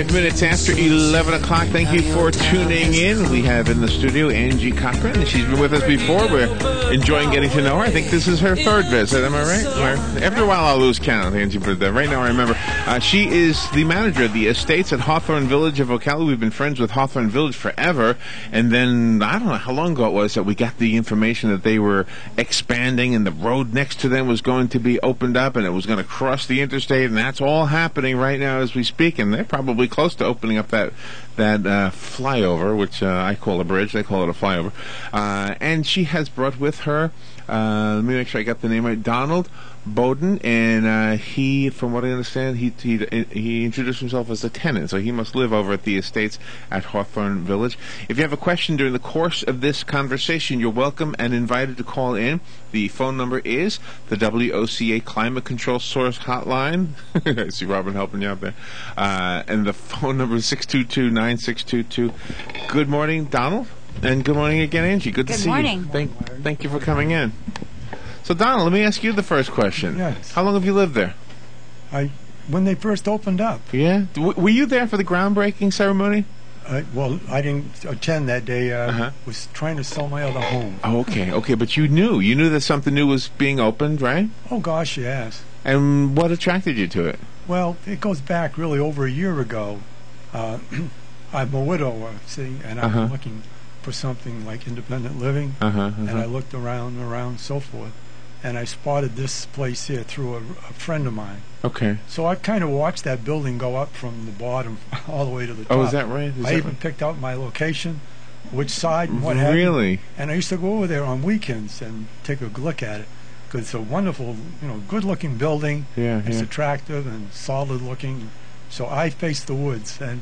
5 minutes after 11 o'clock. Thank you for tuning in. We have in the studio Angie Cochran, and she's been with us before. We're enjoying getting to know her. I think this is her third visit. Am I right? After a while, I'll lose count, Angie, but right now I remember. She is the manager of the estates at Hawthorne Village of Ocala. We've been friends with Hawthorne Village forever, and then I don't know how long ago it was that we got the information that they were expanding, and the road next to them was going to be opened up, and it was going to cross the interstate, and that's all happening right now as we speak, and they're probably close to opening up that flyover, which I call a bridge. They call it a flyover. And she has brought with her, let me make sure I got the name right, Donald Beaudoin, and he, from what I understand, he introduced himself as a tenant, so he must live over at the estates at Hawthorne Village. If you have a question during the course of this conversation, you're welcome and invited to call in. The phone number is the WOCA Climate Control Source Hotline. I see Robin helping you out there. And the phone number is 622-9622. Good morning, Donald, and good morning again, Angie. Good to see you. Good morning. Thank you for coming in. So, Donald, let me ask you the first question. Yes. How long have you lived there? When they first opened up. Yeah? Were you there for the groundbreaking ceremony? Well, I didn't attend that day. Was trying to sell my other home. Oh, okay. But you knew that something new was being opened, right? Oh, gosh, yes. And what attracted you to it? Well, it goes back really over a year ago. I'm a widow, and I'm looking for something like independent living. And I looked around, so forth. And I spotted this place here through a friend of mine. Okay. So I kind of watched that building go up from the bottom all the way to the top. Oh, is that right? I even picked out my location, which side and what have you. Really? And I used to go over there on weekends and take a look at it. Because it's a wonderful, good-looking building. Yeah, it's attractive and solid-looking. So I face the woods. And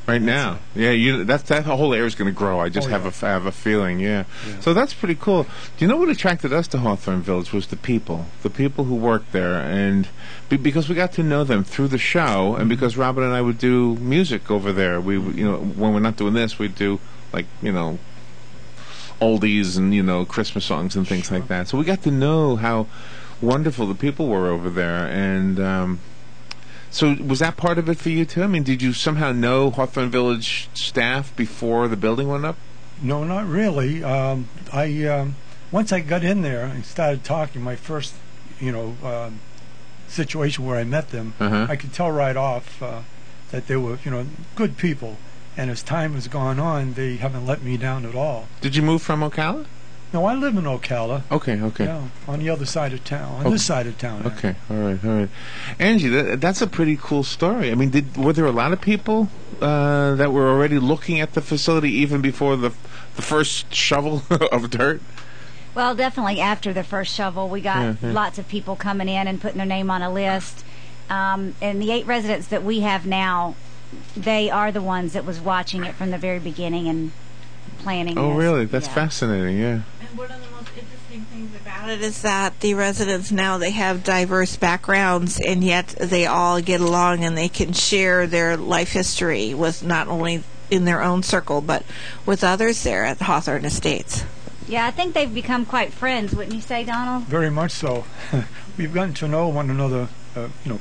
right now, that whole area is going to grow. I just have a feeling, yeah. So that's pretty cool. Do you know what attracted us to Hawthorne Village was the people who worked there, and because we got to know them through the show, and because Robin and I would do music over there. We, when we're not doing this, we'd do oldies and Christmas songs and things like that. So we got to know how wonderful the people were over there, and. So was that part of it for you, too? I mean, did you somehow know Hawthorne Village staff before the building went up? No, not really. Once I got in there and started talking, my first, situation where I met them, I could tell right off that they were, good people. And as time has gone on, they haven't let me down at all. Did you move from Ocala? No, I live in Ocala. Okay. Yeah, on the other side of town, on this side of town. Okay, all right. Angie, that's a pretty cool story. I mean, were there a lot of people that were already looking at the facility even before the first shovel of dirt? Well, definitely after the first shovel, we got lots of people coming in and putting their name on a list. And the 8 residents that we have now, they are the ones that was watching it from the very beginning and planning. Oh, really? That's fascinating, yeah. And one of the most interesting things about it is that the residents now, they have diverse backgrounds, and yet they all get along and they can share their life history with not only in their own circle, but with others there at the Hawthorne Estates. Yeah, I think they've become quite friends, wouldn't you say, Donald? Very much so. We've gotten to know one another,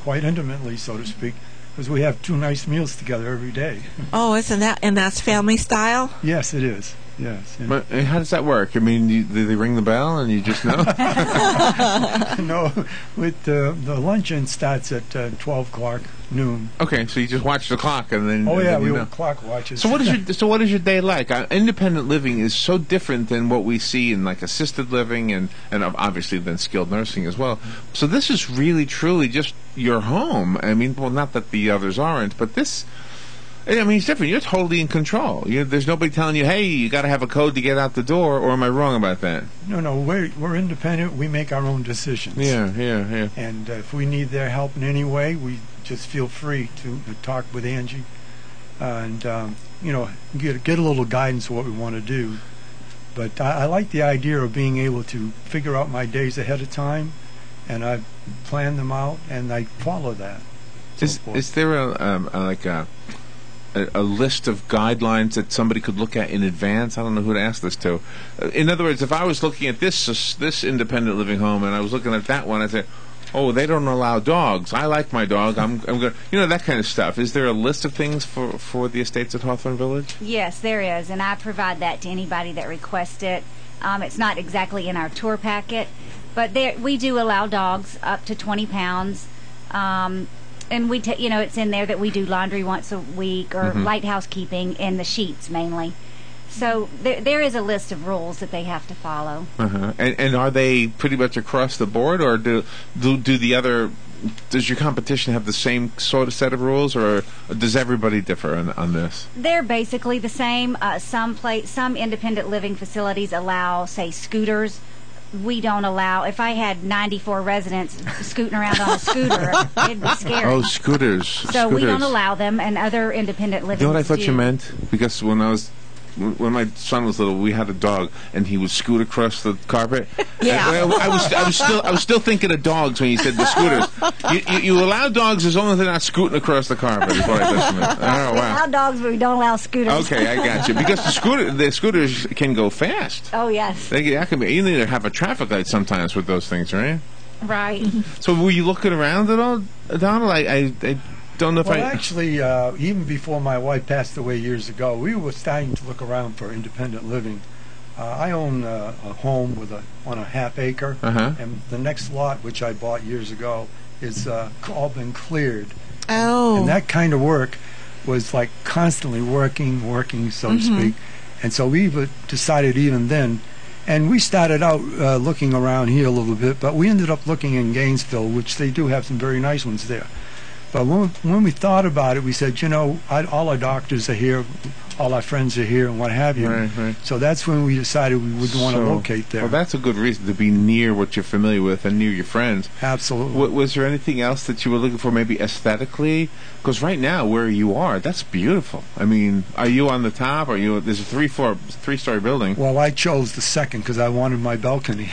quite intimately, so to speak, because we have 2 nice meals together every day. Oh, isn't that, and that's family style? Yes, it is. Yes. Yeah. But how does that work? I mean, do they ring the bell and you just know? No, with the luncheon starts at 12 o'clock noon. Okay, so you just watch the clock and then. Oh yeah, we clock watches. So what is your day like? Independent living is so different than what we see in like assisted living and obviously then skilled nursing as well. So this is really truly just your home. I mean, well, not that the others aren't, but this. I mean, it's different. You're totally in control. There's nobody telling you, hey, you got to have a code to get out the door, or am I wrong about that? No, we're independent. We make our own decisions. Yeah. And if we need their help in any way, we just feel free to talk with Angie and, get a little guidance of what we want to do. But I like the idea of being able to figure out my days ahead of time, and I plan them out, and I follow that. Is there a list of guidelines that somebody could look at in advance? I don't know who to ask this to. In other words, if I was looking at this independent living home and I was looking at that one, I'd say, oh, they don't allow dogs. I like my dog. I'm going. That kind of stuff. Is there a list of things for the estates at Hawthorne Village? Yes, there is, and I provide that to anybody that requests it. It's not exactly in our tour packet, but we do allow dogs up to 20 pounds. And it's in there that we do laundry once a week or light housekeeping and the sheets mainly. So there is a list of rules that they have to follow. And are they pretty much across the board, or does your competition have the same sort of set of rules, or does everybody differ on this? They're basically the same. Some independent living facilities allow, say, scooters. We don't allow. If I had 94 residents scooting around on a scooter, it'd be scary. Oh, scooters. So we don't allow them, and other independent living. You know what I thought you meant? Because when my son was little, we had a dog, and he would scoot across the carpet. Yeah. I was still thinking of dogs when you said the scooters. You allow dogs as long as they're not scooting across the carpet. Is what I thought you meant. Oh, wow. We allow dogs, but we don't allow scooters. Okay, I got you. Because the scooters can go fast. Oh yes. That can be. You need to have a traffic light sometimes with those things, right? Right. So were you looking around at all, Donald? I don't know if actually, even before my wife passed away years ago, we were starting to look around for independent living. I own a home on a half acre, and the next lot, which I bought years ago, is all been cleared. Oh. And that kind of work was like constantly working, so to speak. And so we decided even then, and we started out looking around here a little bit, but we ended up looking in Gainesville, which they do have some very nice ones there. But when we thought about it, we said, all our doctors are here, all our friends are here, and what have you. Right. So that's when we decided we would want to locate there. Well, that's a good reason to be near what you're familiar with and near your friends. Absolutely. Was there anything else that you were looking for, maybe aesthetically? Because right now, where you are, that's beautiful. I mean, are you on the top? There's a three-story building. Well, I chose the second because I wanted my balcony.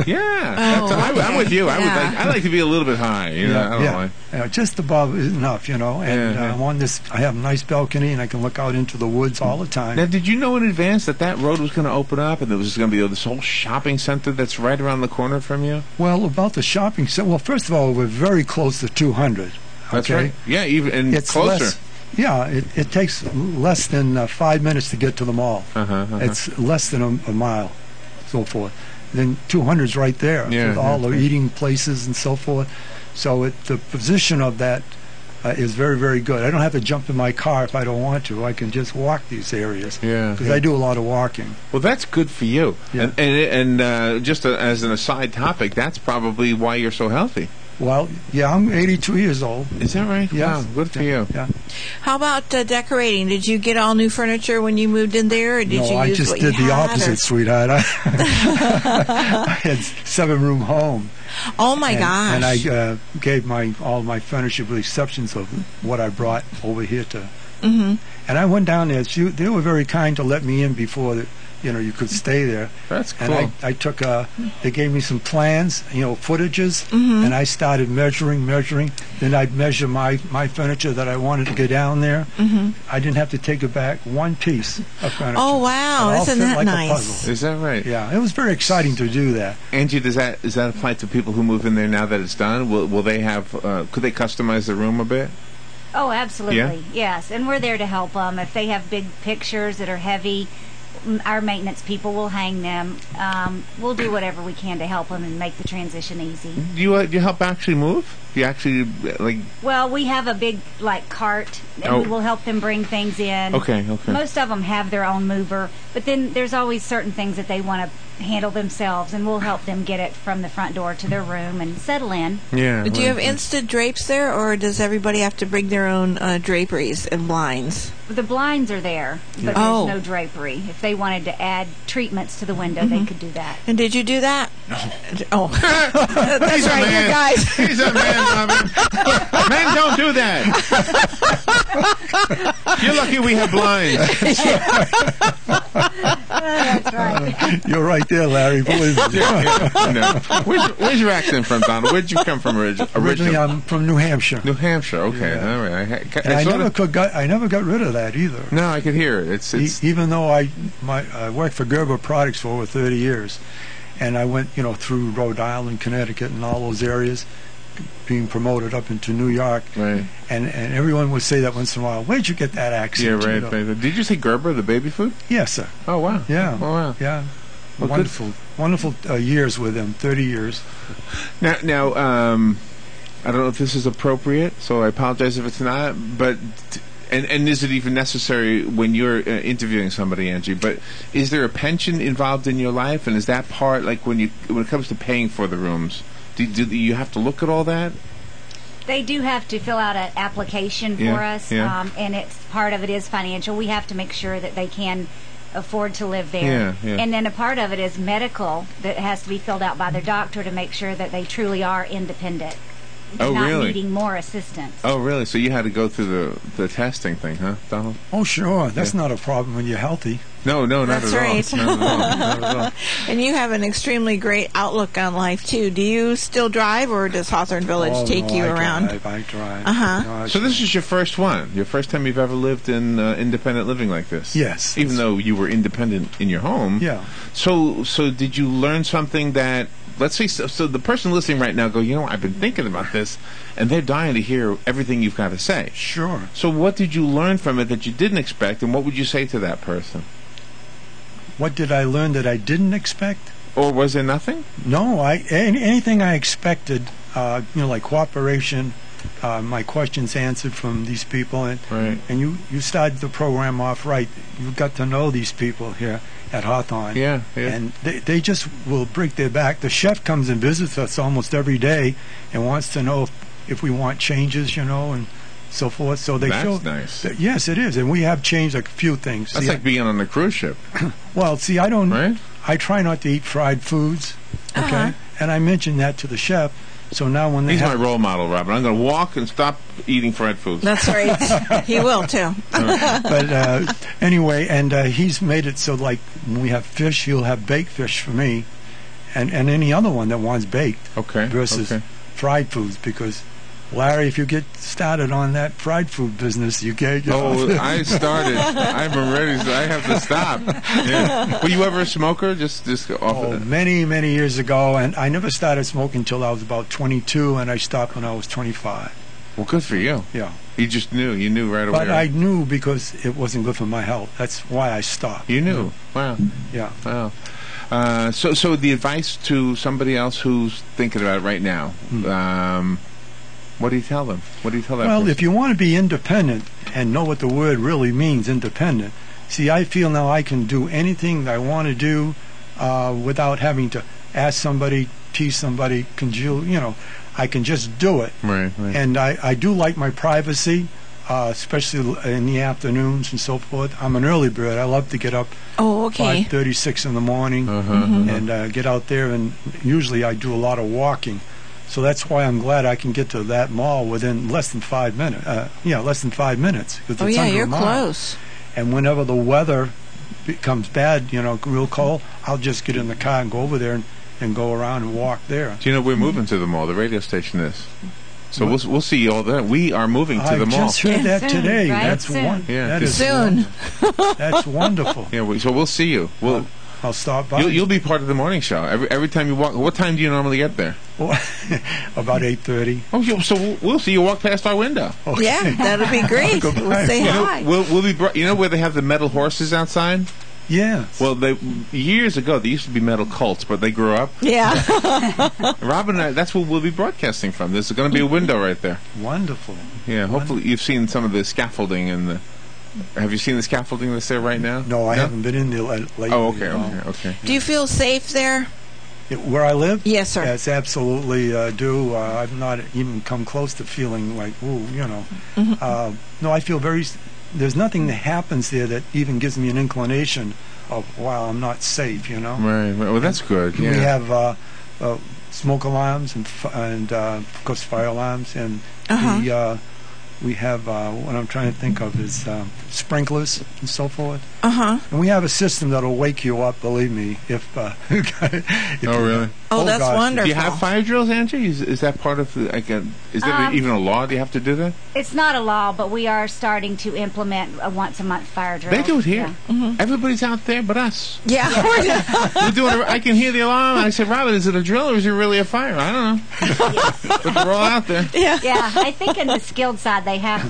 Yeah. I'm with you. Yeah. I like to be a little bit high. Just above is enough, And I'm on this. I have a nice balcony, and I can look out into the woods all the time. Now, did you know in advance that road was going to open up, and there was going to be this whole shopping center that's right around the corner from you? Well, about the shopping center. Well, first of all, we're very close to 200. That's right. Yeah, even it's closer. It takes less than 5 minutes to get to the mall. It's less than a mile, so forth. Then 200's right there with all the eating places and so forth. So the position of that is very, very good. I don't have to jump in my car if I don't want to. I can just walk these areas because I do a lot of walking. Well, that's good for you. Yeah. And just as an aside topic, that's probably why you're so healthy. Well, yeah, I'm 82 years old. Is that right? Yes. Wow, good for you. Yeah. How about decorating? Did you get all new furniture when you moved in there, or did you I use just what did you the had, opposite, sweetheart. I had 7-room home. Oh my gosh! And I gave all my furniture, with the exceptions of what I brought over here to. And I went down there. They were very kind to let me in before you could stay there. That's cool. And I took, they gave me some plans, footages, and I started measuring. Then I'd measure my furniture that I wanted to get down there. I didn't have to take it back one piece of furniture. Oh, wow. Isn't that like nice? A puzzle. Is that right? Yeah, it was very exciting to do that. Angie, does that apply to people who move in there now that it's done? Will they have, could they customize the room a bit? Oh, absolutely. Yeah? Yes, and we're there to help them. If they have big pictures that are heavy, our maintenance people will hang them. We'll do whatever we can to help them and make the transition easy. Do you help actually move? Do you actually, Well, we have a big, cart, and we will help them bring things in. Okay. Most of them have their own mover, but then there's always certain things that they want to handle themselves, and we'll help them get it from the front door to their room and settle in. Yeah. Do you have instant drapes there, or does everybody have to bring their own draperies and blinds? The blinds are there, but there's no drapery. If they wanted to add treatments to the window, they could do that. And did you do that? No. Oh. That's right, you guys. He's a man, Robin. Men don't do that. You're lucky we have blinds. That's right. You're right there, Larry. Believe me. No. Where's your accent from, Donald? Where'd you come from Originally, I'm from New Hampshire. New Hampshire. Okay. Yeah. All right. I never got rid of that either. No, I could hear it. It's even though I worked for Gerber Products for over 30 years, and I went through Rhode Island, Connecticut, and all those areas, being promoted up into New York. Right. And everyone would say that once in a while. Where'd you get that accent? Yeah, right. Did you say Gerber, the baby food? Yes, sir. Oh, wow. Yeah. Oh, wow. Yeah. Well, wonderful years with him, 30 years. Now, I don't know if this is appropriate, so I apologize if it's not, but... And is it even necessary when you're interviewing somebody, Angie? But is there a pension involved in your life, and is that part like when it comes to paying for the rooms? Do you have to look at all that? They do have to fill out an application for us, and it's part of it is financial. We have to make sure that they can afford to live there. And then a part of it is medical that has to be filled out by their doctor to make sure that they truly are independent. Oh, not really? needing more assistance. Oh, really? So you had to go through the testing thing, huh, Donald? Oh, sure. That's not a problem when you're healthy. No, not That's at right. all. Not at all. And you have an extremely great outlook on life, too. Do you still drive, or does Hawthorne Village take you around? I drive. Uh-huh. So this is your first one? Your first time you've ever lived in independent living like this? Yes. Even though you were independent in your home? Yeah. So did you learn something that... Let's say, so the person listening right now go, I've been thinking about this, and they're dying to hear everything you've got to say. Sure. So what did you learn from it that you didn't expect, and what would you say to that person? What did I learn that I didn't expect? Or was there nothing? No, anything I expected, like cooperation, my questions answered from these people, and you started the program off right. You got to know these people here at Hawthorne. Yeah. And they just will break their back. The chef comes and visits us almost every day and wants to know if we want changes, and so forth. So That's nice. Yes, it is. And we have changed a few things. That's like being on a cruise ship. Well, see, I don't... Right? I try not to eat fried foods, okay? Uh-huh. And I mentioned that to the chef. So now when they He's my role model, Robin. I'm going to walk and stop eating fried foods. That's right. He will, too. But anyway, and he's made it so, like, when we have fish, he'll have baked fish for me and any other one that wants baked versus fried foods, because, Larry, if you get started on that fried food business, you get... I started. I'm ready. So I have to stop. Yeah. Were you ever a smoker? Just off many, many years ago, and I never started smoking until I was about 22, and I stopped when I was 25. Well, good for you. Yeah. You just knew. You knew right away. But I knew because it wasn't good for my health. That's why I stopped. You knew. Wow. Yeah. Wow. So the advice to somebody else who's thinking about it right now, what do you tell them? What do you tell that person? If you want to be independent and know what the word really means, independent, see, I feel now I can do anything that I want to do without having to ask somebody, tease somebody, congeal, I can just do it. Right. And I do like my privacy, especially in the afternoons and so forth. I'm an early bird. I love to get up 5:36 in the morning and get out there, and usually I do a lot of walking. So that's why I'm glad I can get to that mall within less than 5 minutes. Less than 5 minutes. Oh, yeah, you're close. And whenever the weather becomes bad, real cold, I'll just get in the car and go over there and go around and walk there. Do you know we're moving to the mall? The radio station is. So we'll see you all there. We are moving to the mall. I just heard that today. Right? That's Soon. That's wonderful. Yeah. So we'll see you. I'll stop by. You'll be part of the morning show. Every time you walk. What time do you normally get there? About 8:30. Oh, so we'll see you walk past our window. Okay. Yeah, that'll be great. We'll say hi. We'll be. You know where they have the metal horses outside? Yeah. Well, years ago they used to be metal colts, but they grew up. Yeah. Robin, that's where we'll be broadcasting from. There's going to be a window right there. Wonderful. Yeah. Hopefully you've seen some of the scaffolding and the. Have you seen the scaffolding that's there right now? No, I haven't been in there lately. Oh, okay. Do you feel safe there? Where I live? Yes, sir. Yes, absolutely do. I've not even come close to feeling like, no, I feel there's nothing that happens there that even gives me an inclination of, wow, I'm not safe, Right. Well, that's good. Yeah. We have smoke alarms and of course, fire alarms, and we have what I'm trying to think of is sprinklers and so forth. And we have a system that'll wake you up, believe me, if Oh, really? Oh, that's gosh. wonderful. Do you have fire drills, Angie? Is that part of the, is there even a law? Do you have to do that? It's not a law, but we are starting to implement a once-a-month fire drill. They do it here. Yeah. Everybody's out there but us. Yeah. We're doing I can hear the alarm, and I said, Robert, is it a drill or is it really a fire? I don't know. But they're all out there. Yeah. Yeah, I think in the skilled side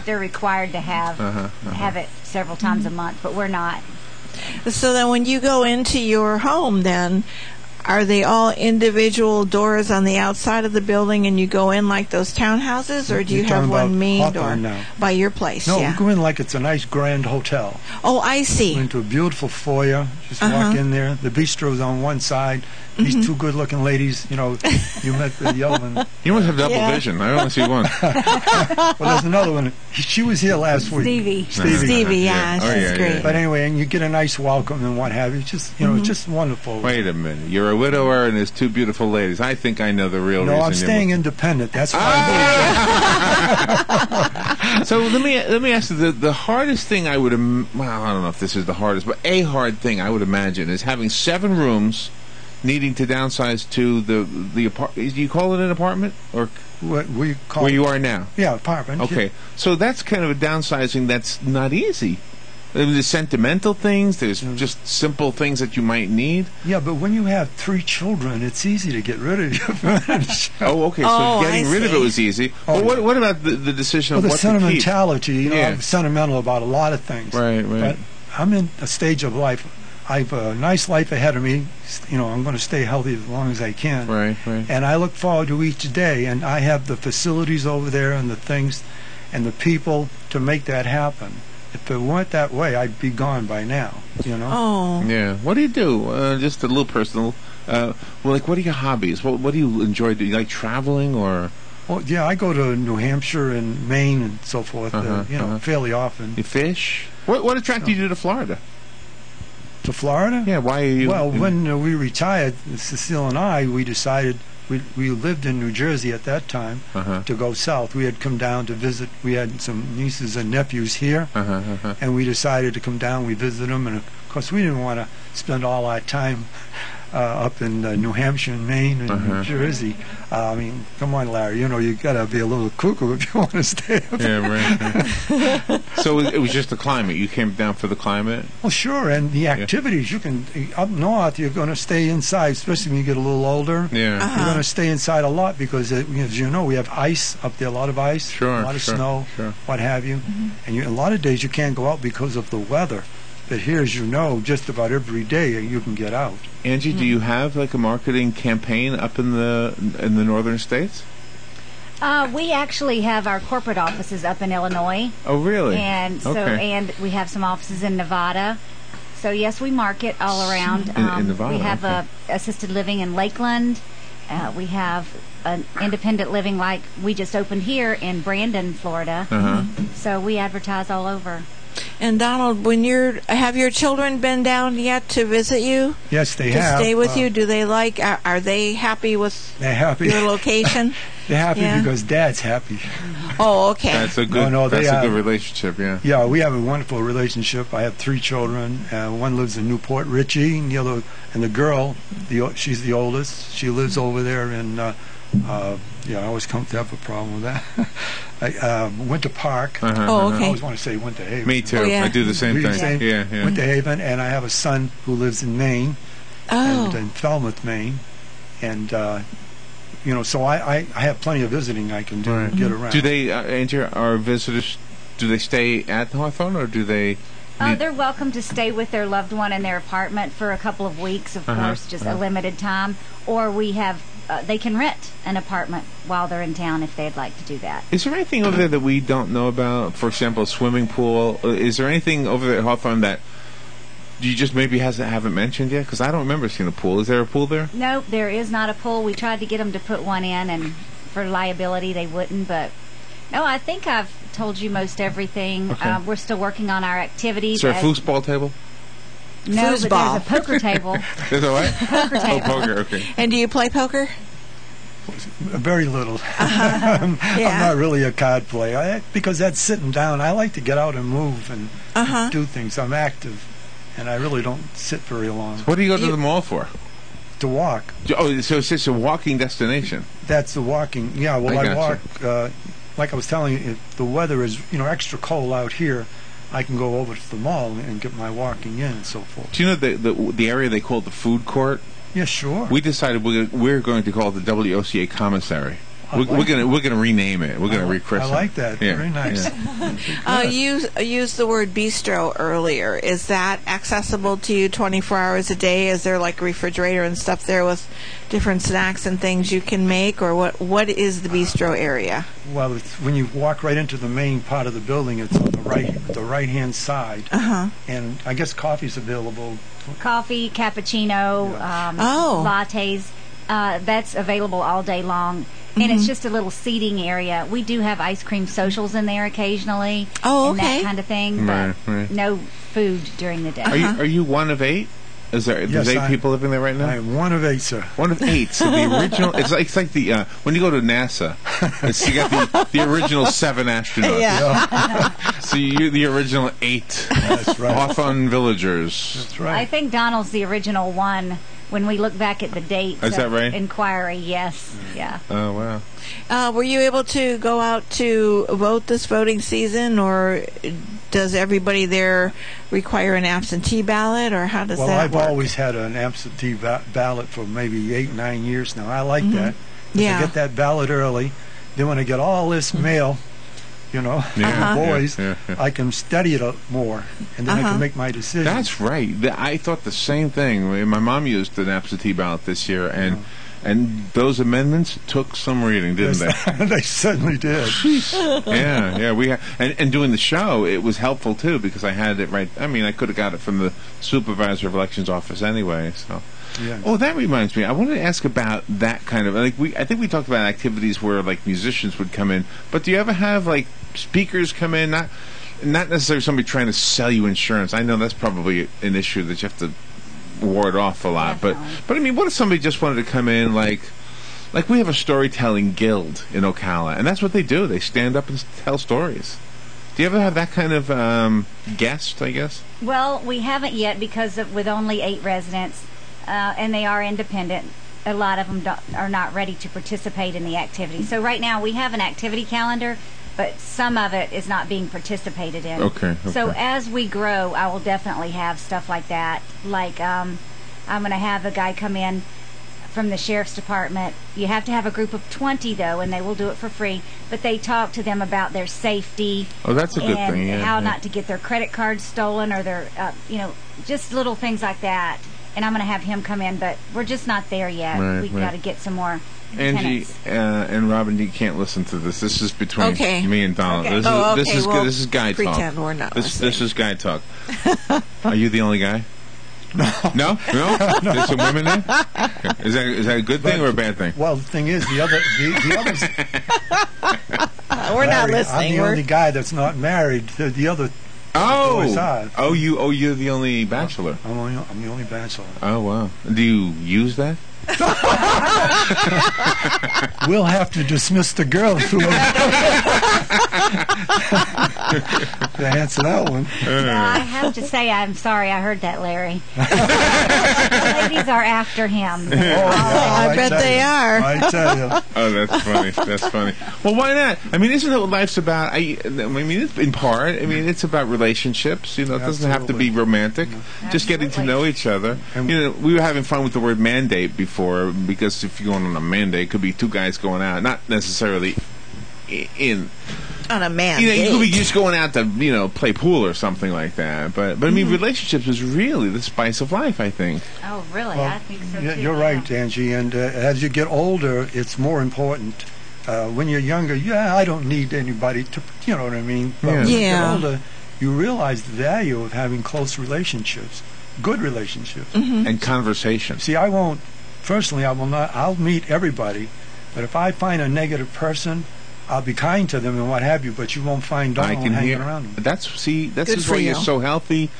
they're required to have it several times a month, but we're not. So then when you go into your home then, are they all individual doors on the outside of the building and you go in like those townhouses, or do you You're have talking one about main Hawthorne door now. by your place? No, Yeah. we go in like it's a nice grand hotel. Oh, I see. Go into a beautiful foyer, just walk in there. The bistro's on one side. These two good-looking ladies, you know, you met the other one. You must have double Yeah. vision. I only see one. Well, there's another one. She was here last week. Stevie, yeah, Oh, she's yeah, great. yeah. But anyway, and you get a nice welcome and what have you. Just, you know, it's just wonderful. Wait a minute. You're a widower and there's two beautiful ladies. I think I know the real No, reason. I'm staying independent. That's why So let me ask you, the hardest thing I would well, I don't know if this is the hardest, but a hard thing I would imagine is having 7 rooms, needing to downsize to the apartment. Do you call it an apartment or what we call where you are now? Yeah, apartment. Okay, so that's kind of a downsizing that's not easy. There's sentimental things. There's just simple things that you might need. Yeah, but when you have 3 children, it's easy to get rid of your furniture. Oh, okay. So Oh, getting I rid of see. it was easy. Oh, But yeah. what about the decision Well, of the what to keep? sentimentality, you know, Yeah. I'm sentimental about a lot of things. Right. But I'm in a stage of life. I have a nice life ahead of me. You know, I'm going to stay healthy as long as I can. Right. And I look forward to each day. And I have the facilities over there and the things and the people to make that happen. If it weren't that way, I'd be gone by now, you know? Oh. Yeah. What do you do? Just a little personal. Well, like, what are your hobbies? What do you enjoy? Do you like traveling or? Well, yeah, I go to New Hampshire and Maine and so forth, you know, fairly often. You fish? What attracted you to Florida? To Florida? Yeah. Why are you? Well, when we retired, Cecile and I, we decided we lived in New Jersey at that time to go south. We had come down to visit. We had some nieces and nephews here, and we decided to come down. We visited them, and of course, we didn't want to spend all our time up in New Hampshire and Maine and New Jersey. I mean, come on, Larry. You know, you got to be a little cuckoo if you want to stay up there. Yeah, right. So it was just the climate. You came down for the climate. Well, sure, and the activities. You can up north. You're going to stay inside, especially when you get a little older. Yeah. You're going to stay inside a lot because, as you know, we have ice up there, a lot of ice, Sure, a lot of sure, snow, sure. what have you. And a lot of days you can't go out because of the weather. But here, as you know, just about every day you can get out. Angie, do you have like a marketing campaign up in the northern states? We actually have our corporate offices up in Illinois, Oh, really? and so Okay. and we have some offices in Nevada. So yes, we market all around. In Nevada, we have okay. assisted living in Lakeland. We have an independent living like we just opened here in Brandon, Florida. So we advertise all over. And Donald, when have your children been down yet to visit you? Yes, they To have. stay with you? Do they are they happy with They're happy. your location? They're happy Yeah. because Dad's happy. Oh, okay. That's a good. No, they that's a are- good relationship. Yeah. Yeah, we have a wonderful relationship. I have 3 children. One lives in Newport Richie, and the girl, she's the oldest. She lives over there in. I always come to have a problem with that. Winter Park. Oh, I okay. always want to say Winter Haven. Me too. Oh, yeah. I do the same We do the thing. same. Yeah. Winter Haven, and I have a son who lives in Maine, and Oh, in Falmouth, Maine, and so I have plenty of visiting I can do and get around. Do they, Angie, our visitors? Do they stay at Hawthorne or do they? They're welcome to stay with their loved one in their apartment for a couple of weeks, of course, just a limited time. Or we have, they can rent an apartment while they're in town if they'd like to do that. Is there anything over there that we don't know about? For example, a swimming pool. Is there anything over there at Hawthorne that you just maybe haven't mentioned yet? Because I don't remember seeing a pool. Is there a pool there? Nope, there is not a pool. We tried to get them to put one in, and for liability they wouldn't. But no, I think I've told you most everything. Okay. We're still working on our activities. Is there a foosball table? No, but Foosball. there's a poker table. There's a what? Poker Oh, table. poker. Okay. and do you play poker? Very little. I'm not really a card player because that's sitting down. I like to get out and move and do things. I'm active. and I really don't sit very long. What do you go to the mall for? To walk. Oh, so it's just a walking destination. That's the walking. Yeah, well, I walk. Like I was telling you, if the weather is extra cold out here, I can go over to the mall and get my walking in and so forth. Do you know the area they call the food court? Yeah, sure. We decided we're going to call it the WOCA commissary. We're gonna rename it. We're gonna rechristen. I like that. Yeah. Very nice. Yeah. You used the word bistro earlier. Is that accessible to you 24 hours a day? Is there like a refrigerator and stuff there with different snacks and things you can make, or what is the bistro area? Well, when you walk right into the main part of the building, it's on the right hand side, and I guess coffee's available. Coffee, cappuccino, lattes. That's available all day long. And it's just a little seating area. We do have ice cream socials in there occasionally. And that kind of thing, but no food during the day. Are you one of 8? There's 8 people living there right now? I am one of 8, sir. One of 8. So the original, it's like the, when you go to NASA, you got the original 7 astronauts. Yeah. So you're the original 8. That's right. Hawthorne villagers. That's right. I think Donald's the original one. When we look back at the dates is that right? Inquiry, yes. Yeah. Oh, wow. Were you able to go out to vote this voting season, or does everybody there require an absentee ballot, or how does that work? Well, I've always had an absentee ballot for maybe 8, 9 years now. I like that. Yeah. I get that ballot early. Then when I get all this mail, boys, I can study it more, and then I can make my decision. That's right. I thought the same thing. My mom used an absentee ballot this year, and those amendments took some reading, didn't they? They certainly did. Yeah. We and doing the show, it was helpful too because I had it right. I mean, I could have got it from the supervisor of elections office anyway. So. Yeah. Oh, that reminds me. I wanted to ask about that kind of I think we talked about activities where like musicians would come in, but do you ever have like speakers come in? Not necessarily somebody trying to sell you insurance. I know that's probably an issue that you have to ward off a lot. Definitely. But I mean, what if somebody just wanted to come in like we have a storytelling guild in Ocala, and that's what they do. They stand up and tell stories. Do you ever have that kind of guest? I guess. Well, we haven't yet because with only 8 residents. And they are independent. A lot of them are not ready to participate in the activity. So right now we have an activity calendar, but some of it is not being participated in. Okay. So as we grow, I will definitely have stuff like that. Like I'm going to have a guy come in from the sheriff's department. You have to have a group of 20 though, and they will do it for free. But they talk to them about their safety. Oh, that's a good thing. And how not to get their credit cards stolen or their, just little things like that. And I'm going to have him come in, but we're just not there yet. We've got to get some more Angie and Robin, you can't listen to this. This is between me and Donald. Okay. This is guy talk. Pretend we're not this is guy talk. Are you the only guy? No? There's some women there? Is that a good thing or a bad thing? Well, the thing is, the others... We're not listening. I'm the only guy that's not married. The other... you're the only bachelor. I'm the only bachelor. Oh, wow. Do you use that? We'll have to dismiss the girl to answer that one. I have to say, I'm sorry I heard that, Larry. The ladies are after him. I bet they are. I tell you. Oh, that's funny. Well, why not? I mean, isn't that what life's about? I mean, it's in part. I mean, it's about relationships. It doesn't have to be romantic. Just getting to know each other. We were having fun with the word mandate before, because if you're going on a mandate, it could be 2 guys going out, not necessarily in on a mandate. You could be just going out to play pool or something like that. But I mean, relationships is really the spice of life, I think. Oh, really? Well, I think so too. You're right, Angie. And as you get older, it's more important. When you're younger, I don't need anybody to, you know what I mean? But when you get older, you realize the value of having close relationships, good relationships, and conversation. See, personally, I will not. I'll meet everybody, but if I find a negative person, I'll be kind to them and what have you. But you won't find Donald hanging around them. That's why you're so healthy.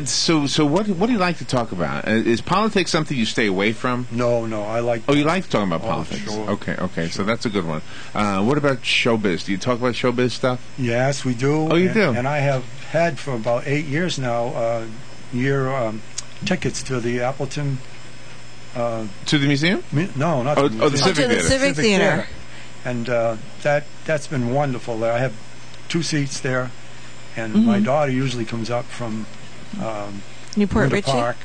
So what do you like to talk about? Is politics something you stay away from? No, I like. Oh, you like talking about politics? Sure. Okay, sure. So that's a good one. What about showbiz? Do you talk about showbiz stuff? Yes, we do. Oh, you do. And I have had for about 8 years now. year tickets to the Appleton. To the museum? No, not to the museum. The Civic to the Theater. Civic Theater. And that's been wonderful. I have 2 seats there, and my daughter usually comes up from Newport Winter Richie. Park,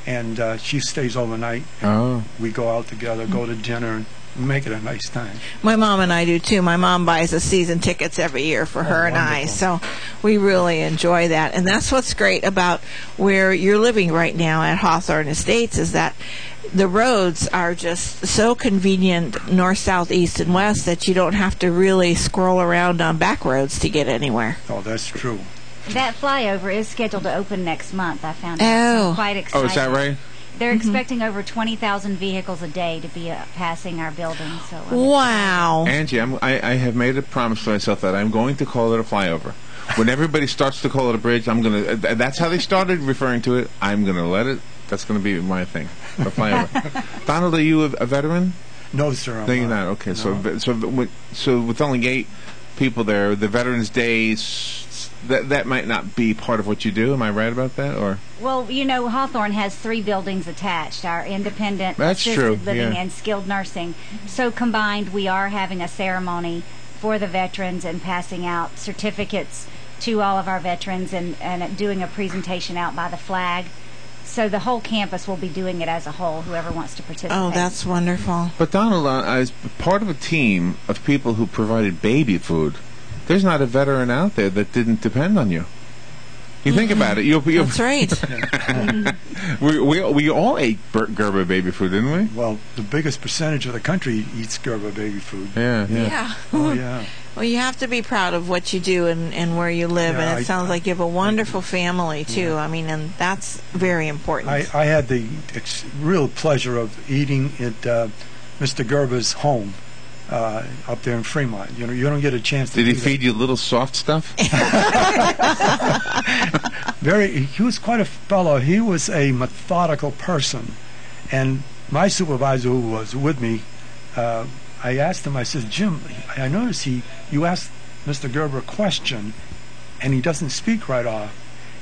and she stays overnight. And we go out together, go to dinner, and make it a nice time. My mom and I do too. My mom buys the season tickets every year for her and I, so we really enjoy that. And that's what's great about where you're living right now at Hawthorne Estates, is that the roads are just so convenient, north, south, east, and west, that you don't have to really scroll around on back roads to get anywhere. Oh, that's true. That flyover is scheduled to open next month, I found out. Oh. I'm quite excited. Oh, is that right? They're expecting over 20,000 vehicles a day to be passing our building. So Wow. Angie, I have made a promise to myself that I'm going to call it a flyover. When everybody starts to call it a bridge, I'm going to... That's how they started referring to it. I'm going to let it... That's going to be my thing, a flyover. Donald, are you a veteran? No, sir. No, you're not. Okay, No. So with only 8 people there, the Veterans Days... That might not be part of what you do. Am I right about that? Or well, you know, Hawthorne has 3 buildings attached: our independent, That's assisted true, living, yeah. and skilled nursing. So combined, we are having a ceremony for the veterans and passing out certificates to all of our veterans, and doing a presentation out by the flag. So the whole campus will be doing it as a whole, whoever wants to participate. Oh, that's wonderful. But Donald, as part of a team of people who provided baby food, there's not a veteran out there that didn't depend on you. You think about it. That's right. we all ate Gerber baby food, didn't we? Well, the biggest percentage of the country eats Gerber baby food. Yeah. Oh, yeah. Well, you have to be proud of what you do and where you live, Yeah, and it sounds like you have a wonderful family, too. I mean, and that's very important. I had the real pleasure of eating at Mr. Gerber's home up there in Fremont. You know, you don't get a chance to Did he do feed you little soft stuff? He was quite a fellow. He was a methodical person. And my supervisor who was with me, I asked him, I said, Jim, I noticed you asked Mr. Gerber a question and he doesn't speak right off.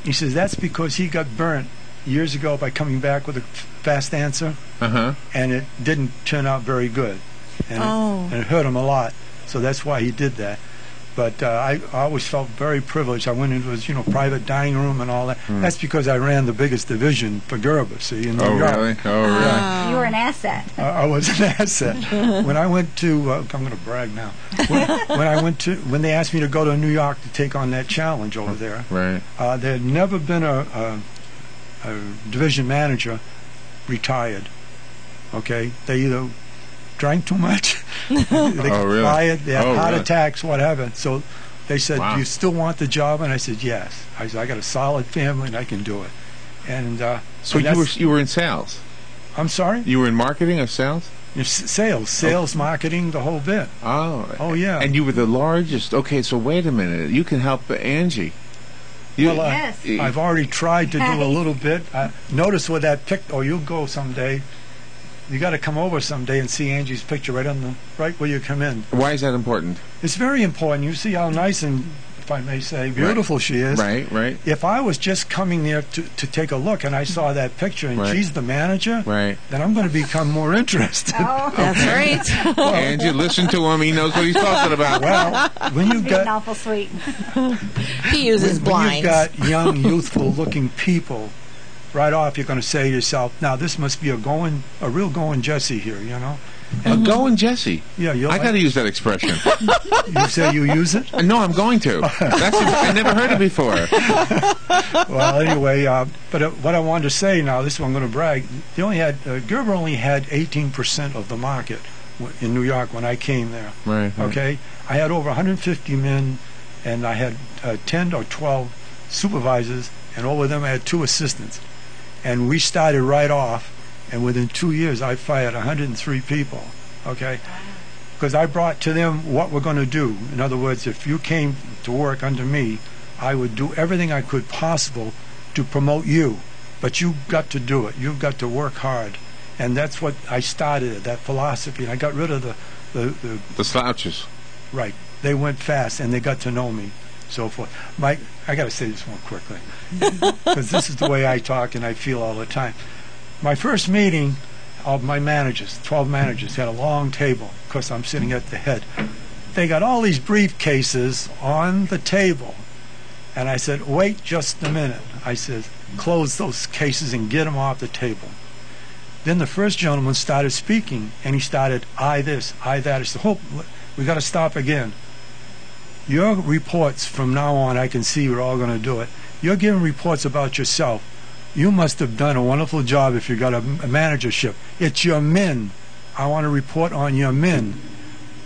He says, that's because he got burnt years ago by coming back with a fast answer, and it didn't turn out very good. And it hurt him a lot. So that's why he did that. But I always felt very privileged. I went into his, private dining room and all that. That's because I ran the biggest division for Gerber, see, in New York. Really? Oh, really? You were an asset. I was an asset. When I went to, I'm going to brag now. When they asked me to go to New York to take on that challenge over there, Right. there had never been a division manager retired. Okay, they either drank too much, they got really? fired, they had heart really? attacks, whatever. So they said, Wow. "Do you still want the job?" And I said, "Yes." I said, "I got a solid family and I can do it." And So you were in sales? I'm sorry, You were in marketing or sales? sales, marketing, the whole bit. Oh, yeah. And you were the largest. Okay, so wait a minute. You can help Angie. Yes. I've already tried to do a little bit. Notice with that you'll go someday. You got to come over someday and see Angie's picture right where you come in. Why is that important? It's very important. You see how nice and, if I may say, beautiful she is. Right. If I was just coming there to take a look and I saw that picture and she's the manager, Right. then I'm going to become more interested. That's right. Angie, listen to him. He knows what he's talking about. Well, when you've Being got awful sweet. He uses when blinds. you've got young, youthful-looking people, right off you're going to say to yourself, now this must be a real going Jesse here, A going Jesse. Yeah, I got to use that expression. You say you use it? No, I'm going to. I never heard it before. Well, anyway, but what I wanted to say now, this is what I'm going to brag. Gerber only had 18% of the market in New York when I came there. Right. Okay, I had over 150 men, and I had 10 or 12 supervisors, and over them I had 2 assistants. And we started right off, and within 2 years I fired 103 people. Okay, because I brought to them what we're going to do. In other words, if you came to work under me, I would do everything I could possible to promote you, but you've got to do it. You've got to work hard, and that's what I started, that philosophy. And I got rid of the The slouches. right. They went fast, and they got to know me. so forth. Mike, I got to say this one quickly, because this is the way I talk and I feel all the time. My first meeting of my managers, 12 managers, had a long table. Of course, I'm sitting at the head. They got all these briefcases on the table. And I said, wait just a minute. I said, close those cases and get them off the table. Then the first gentleman started speaking, and he started, I this, I that. I said, hope, we got to stop again. Your reports from now on, I can see we're all going to do it. You're giving reports about yourself. You must have done a wonderful job if you got a managership. It's your men. I want to report on your men.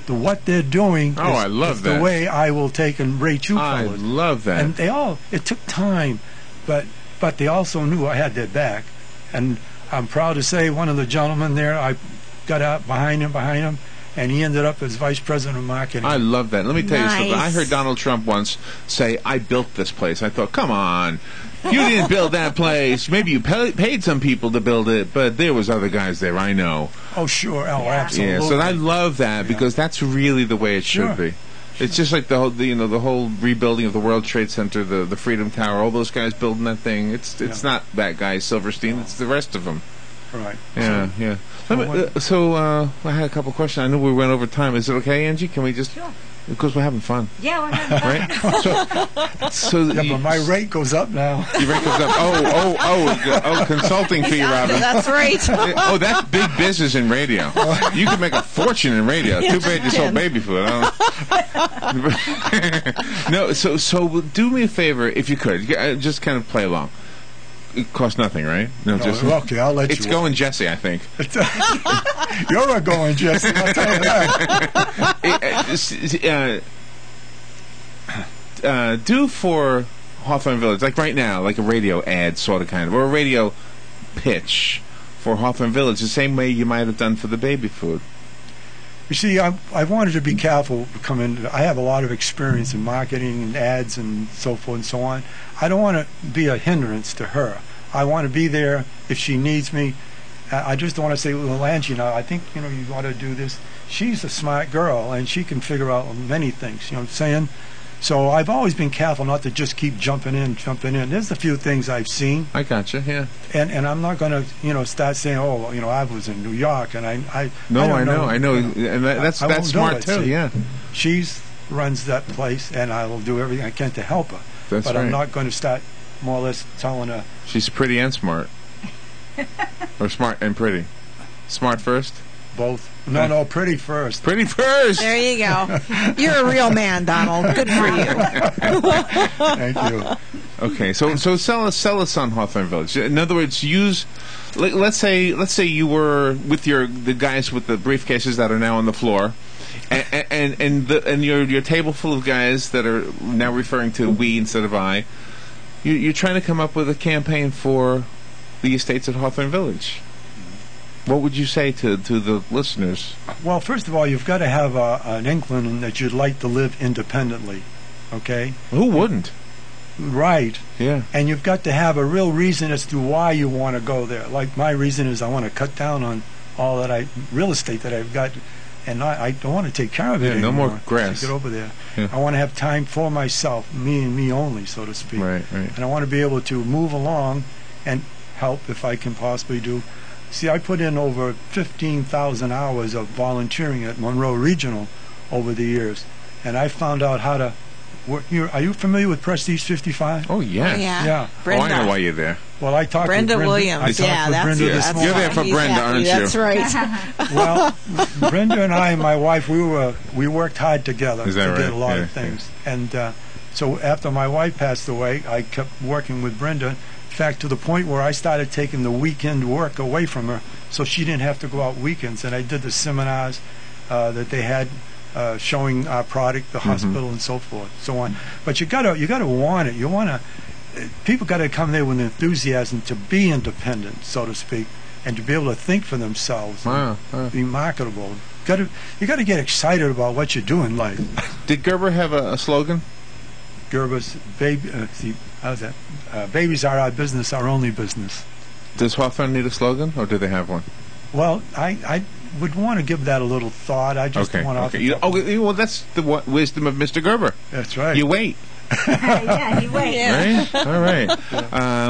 What they're doing is the way I will take and rate you fellas. I love that. And it took time, but they also knew I had their back. And I'm proud to say one of the gentlemen there, I got out behind him, and he ended up as vice president of marketing. I love that. Let me tell you Nice. something. I heard Donald Trump once say, I built this place. I thought, come on. You didn't build that place. Maybe you paid some people to build it, but there was other guys there, I know. Oh, sure. Oh, absolutely. Yeah, so I love that because that's really the way it should be. It's just like the whole rebuilding of the World Trade Center, the Freedom Tower, all those guys building that thing. It's not that guy Silverstein, it's the rest of them. Right. Yeah. I had a couple questions. I know we went over time. Is it okay, Angie? Can we just... Sure. Because we're having fun. Yeah, we're having fun. Right? But my rate goes up now. Your rate goes up. Oh, consulting fee, Robin. That's right. Oh, that's big business in radio. You can make a fortune in radio. Yes, Too bad you sold baby food. No, so do me a favor, if you could. Just kind of play along. It costs nothing, right? No, okay, I'll let you. It's going Jesse, I think. You're a going Jesse, I'll tell you that. Do for Hawthorne Village, like right now, like a radio ad, sort of, kind of, or a radio pitch for Hawthorne Village, the same way you might have done for the baby food. You see, I wanted to be careful coming. I have a lot of experience in marketing and ads and so forth and so on. I don't want to be a hindrance to her. I want to be there if she needs me. I just don't want to say, well, Angie, I think you ought to do this. She's a smart girl, and she can figure out many things. You know what I'm saying? So I've always been careful not to just keep jumping in. There's a few things I've seen. I gotcha, yeah. And I'm not going to, start saying, I was in New York, and I know. And that's smart too, yeah. She's runs that place, and I will do everything I can to help her. That's but right. I'm not going to start more or less telling her. She's pretty and smart. Or smart and pretty. Smart first? Both. No, pretty first. Pretty first! There you go. You're a real man, Donald. Good for you. Thank you. Okay, so sell us on Hawthorne Village. In other words, let's say you were with the guys with the briefcases that are now on the floor, and your table full of guys that are now referring to we instead of I. You're trying to come up with a campaign for the estates at Hawthorne Village. What would you say to the listeners? Well, first of all, you've got to have an inkling that you'd like to live independently, okay? Who wouldn't? Right. Yeah. And you've got to have a real reason as to why you want to go there. Like my reason is I want to cut down on all that real estate that I've got, and I don't want to take care of it anymore. No more grass. Get over there. Yeah. I want to have time for myself, me and me only, so to speak. Right. And I want to be able to move along and help if I can possibly do. See, I put in over 15,000 hours of volunteering at Monroe Regional over the years, and I found out how to work. Are you familiar with Prestige 55? Oh, yeah. Yeah. Brenda. Oh, I know why you're there. Well, I talked Brenda with Brenda Williams. I talked Yeah, with that's Brenda this that's morning. You're there for he's Brenda, happy. aren't you? That's right. Well, Brenda and I, my wife, we worked hard together Is that to right? get a lot Yeah, of things. And so after my wife passed away, I kept working with Brenda. In fact, to the point where I started taking the weekend work away from her, so she didn't have to go out weekends. And I did the seminars that they had showing our product, the hospital, and so forth, so on. But you gotta want it. People got to come there with enthusiasm to be independent, so to speak, and to be able to think for themselves, be marketable. You got to get excited about what you do in life. Did Gerber have a slogan? Gerber's how's that? Babies are our business, our only business. Does Hawthorne need a slogan, or do they have one? Well, I would want to give that a little thought. I just don't want to. Well, that's the wisdom of Mr. Gerber. That's right. You wait. Yeah, he waits. Yeah. Right? All right.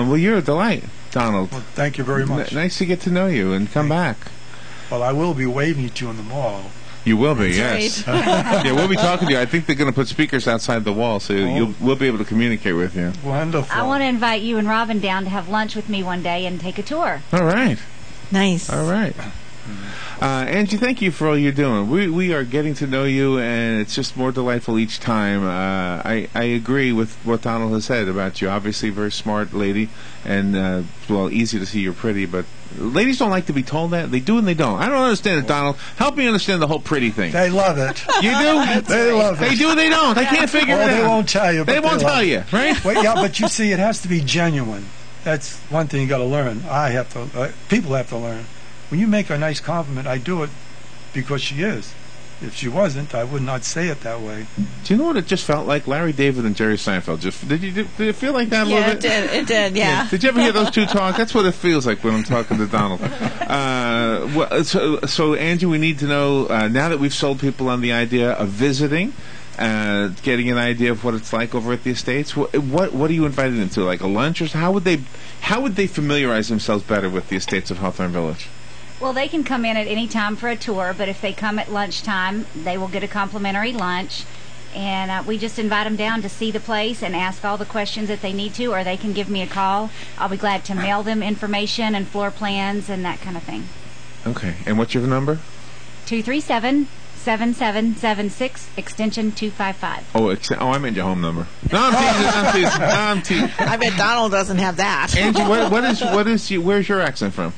Well, you're a delight, Donald. Well, thank you very much. Nice to get to know you and come back. Well, I will be waving at you in the mall. You will be, That's yes. Yeah, we'll be talking to you. I think they're going to put speakers outside the wall, so we'll be able to communicate with you. Wonderful. I want to invite you and Robin down to have lunch with me one day and take a tour. All right. Nice. All right. Angie, thank you for all you're doing. We are getting to know you, and it's just more delightful each time. I agree with what Donald has said about you. Obviously, a very smart lady, and, easy to see you're pretty, but ladies don't like to be told that. They do and they don't. I don't understand it, Donald. Help me understand the whole pretty thing. They love it. You do? They love it. They do, they don't. I can't figure it out. They won't tell you. They but won't love tell it. you, right? Well, yeah, but you see, it has to be genuine. That's one thing you got to learn. People have to learn. When you make a nice compliment, I do it because she is. If she wasn't, I would not say it that way. Do you know what it just felt like? Larry David and Jerry Seinfeld. Did it feel like that a little bit? It did, yeah. Did you ever hear those two talk? That's what it feels like when I'm talking to Donald. So, Angie, we need to know, now that we've sold people on the idea of visiting, getting an idea of what it's like over at the estates, what are you inviting them to? Like a lunch or so? How would they familiarize themselves better with the estates of Hawthorne Village? Well, they can come in at any time for a tour, but if they come at lunchtime, they will get a complimentary lunch. And we just invite them down to see the place and ask all the questions that they need to, or they can give me a call. I'll be glad to mail them information and floor plans and that kind of thing. Okay. And what's your number? 237-7776, extension 255. Oh, I meant your home number. No, I'm teasing. I bet Donald doesn't have that. Angie, where's your accent from?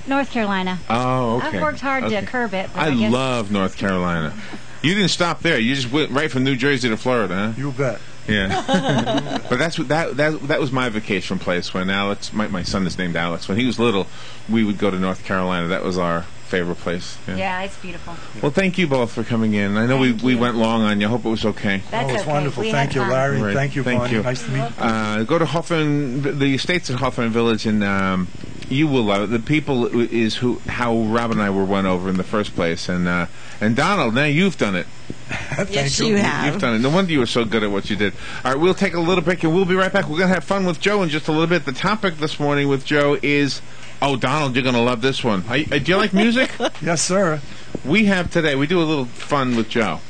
North Carolina. Oh, okay. I've worked hard to curb it. But I guess love North Carolina. You didn't stop there. You just went right from New Jersey to Florida, huh? You bet. Yeah. But that was my vacation place when Alex, my son is named Alex. When he was little, we would go to North Carolina. That was our favorite place. Yeah, it's beautiful. Well, thank you both for coming in. I know we went long on you. I hope it was okay. That's it's okay. wonderful. We Thank you, had fun. Larry. Right. Thank you, Bonnie. Nice to meet you. Go to Hawthorne, the estates at Hawthorne Village, and you will love it. The people is how Rob and I were won over in the first place, and Donald, now you've done it. Yes, you have. You've done it. No wonder you were so good at what you did. All right, we'll take a little break, and we'll be right back. We're going to have fun with Joe in just a little bit. The topic this morning with Joe is, Donald, you're going to love this one. Do you like music? Yes, sir. We do a little fun with Joe.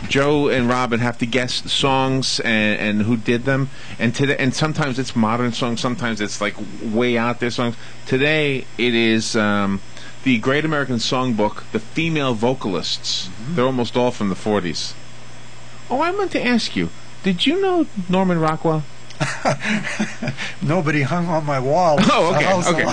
Joe and Robin have to guess songs and who did them. And sometimes it's modern songs, sometimes it's like way out there songs. Today it is the Great American Songbook, the female vocalists. Mm-hmm. They're almost all from the 40s. Oh, I meant to ask you, did you know Norman Rockwell? Nobody hung on my wall. Oh, okay.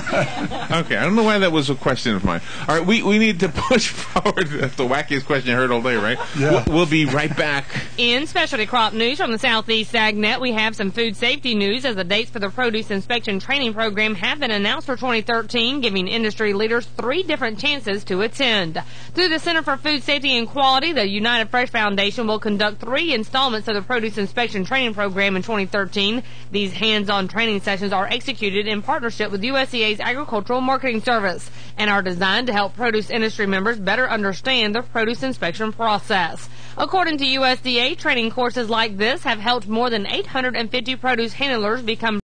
Okay, I don't know why that was a question of mine. All right, we need to push forward. That's the wackiest question you heard all day, right? Yeah. We'll be right back. In specialty crop news from the Southeast AgNet, we have some food safety news as the dates for the Produce Inspection Training Program have been announced for 2013, giving industry leaders 3 different chances to attend. Through the Center for Food Safety and Quality, the United Fresh Foundation will conduct 3 installments of the Produce Inspection Training Program in 2013. These hands-on training sessions are executed in partnership with USDA's Agricultural Marketing Service and are designed to help produce industry members better understand the produce inspection process. According to USDA, training courses like this have helped more than 850 produce handlers become